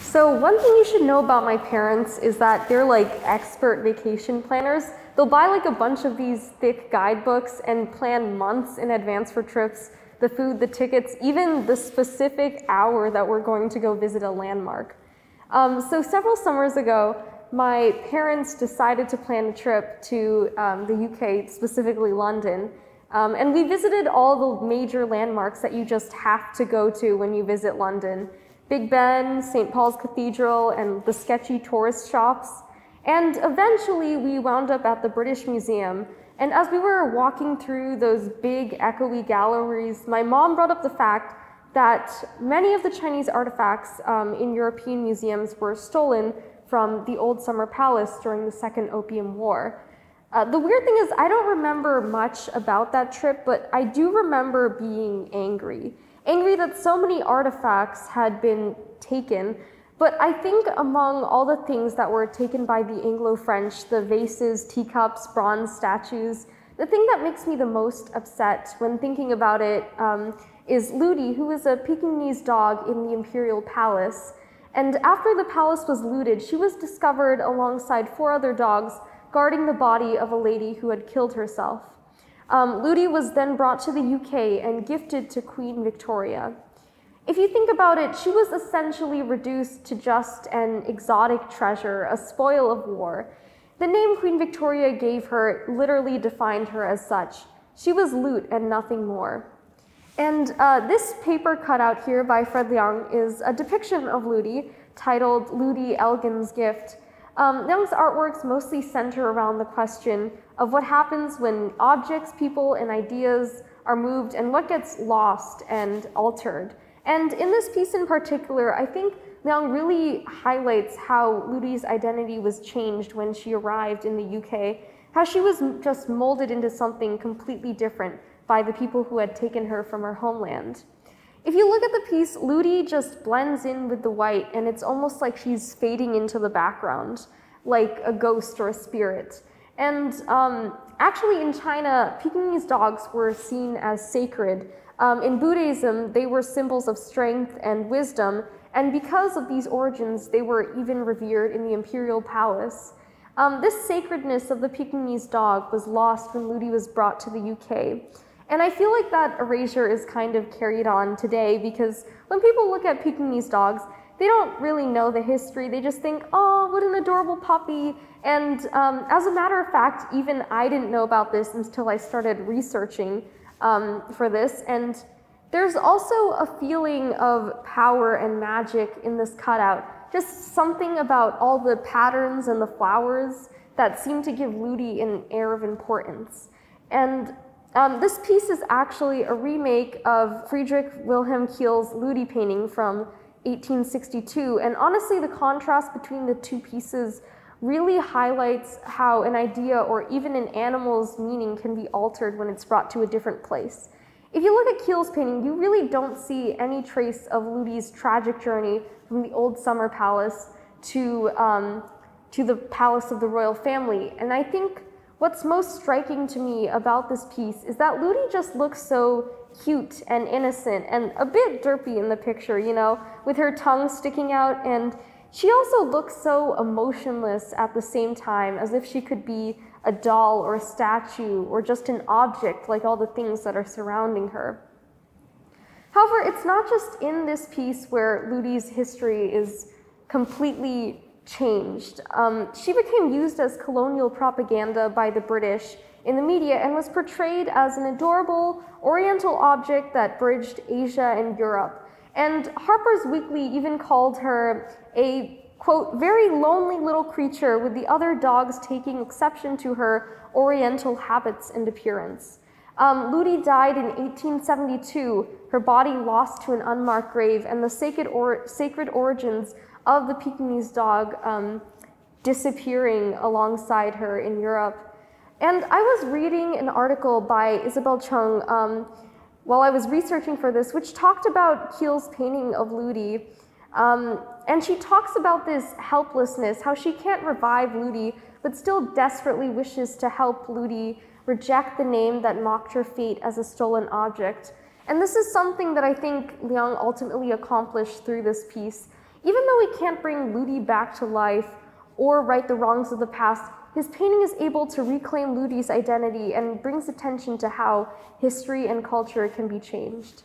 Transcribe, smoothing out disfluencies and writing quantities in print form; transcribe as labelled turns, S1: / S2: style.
S1: So one thing you should know about my parents is that they're like expert vacation planners. They'll buy like a bunch of these thick guidebooks and plan months in advance for trips, the food, the tickets, even the specific hour that we're going to go visit a landmark. So several summers ago, my parents decided to plan a trip to the UK, specifically London. And we visited all the major landmarks that you just have to go to when you visit London. Big Ben, St. Paul's Cathedral, and the sketchy tourist shops. And eventually we wound up at the British Museum. And as we were walking through those big echoey galleries, my mom brought up the fact that many of the Chinese artifacts in European museums were stolen from the Old Summer Palace during the Second Opium War. The weird thing is I don't remember much about that trip, but I do remember being angry. Angry that so many artifacts had been taken, but I think among all the things that were taken by the Anglo-French, the vases, teacups, bronze statues, the thing that makes me the most upset when thinking about it is Looty, who is a Pekingese dog in the Imperial Palace. And after the palace was looted, she was discovered alongside 4 other dogs guarding the body of a lady who had killed herself. Looty was then brought to the UK and gifted to Queen Victoria. If you think about it, she was essentially reduced to just an exotic treasure, a spoil of war. The name Queen Victoria gave her literally defined her as such. She was loot and nothing more. And this paper cutout here by Fred Liang is a depiction of Looty titled Looty, Elgin's Gift. Liang's artworks mostly center around the question of what happens when objects, people, and ideas are moved and what gets lost and altered. And in this piece in particular, I think Liang really highlights how Looty's identity was changed when she arrived in the UK, how she was just molded into something completely different by the people who had taken her from her homeland. If you look at the piece, Looty just blends in with the white, and it's almost like she's fading into the background, like a ghost or a spirit. And actually in China, Pekingese dogs were seen as sacred. In Buddhism, they were symbols of strength and wisdom, and because of these origins, they were even revered in the imperial palace. This sacredness of the Pekingese dog was lost when Looty was brought to the UK. And I feel like that erasure is kind of carried on today because when people look at Pekingese dogs, they don't really know the history. They just think, oh, what an adorable puppy. And as a matter of fact, even I didn't know about this until I started researching for this. And there's also a feeling of power and magic in this cutout. Just something about all the patterns and the flowers that seem to give Looty an air of importance. And this piece is actually a remake of Friedrich Wilhelm Kehl's Looty painting from 1862, and honestly the contrast between the two pieces really highlights how an idea or even an animal's meaning can be altered when it's brought to a different place. If you look at Kehl's painting, you really don't see any trace of Looty's tragic journey from the Old Summer Palace to the palace of the royal family, and I think what's most striking to me about this piece is that Looty just looks so cute and innocent and a bit derpy in the picture, you know, with her tongue sticking out, and she also looks so emotionless at the same time, as if she could be a doll or a statue or just an object like all the things that are surrounding her. However, it's not just in this piece where Looty's history is completely changed. She became used as colonial propaganda by the British in the media and was portrayed as an adorable oriental object that bridged Asia and Europe. And Harper's Weekly even called her a, quote, very lonely little creature with the other dogs taking exception to her oriental habits and appearance. Looty died in 1872, her body lost to an unmarked grave, and the sacred origins of the Pekingese dog disappearing alongside her in Europe. And I was reading an article by Isabel Chung while I was researching for this, which talked about Kehl's painting of Looty. And she talks about this helplessness, how she can't revive Looty, but still desperately wishes to help Looty reject the name that mocked her fate as a stolen object. And this is something that I think Liang ultimately accomplished through this piece. Even though he can't bring Looty back to life or right the wrongs of the past, his painting is able to reclaim Looty's identity and brings attention to how history and culture can be changed.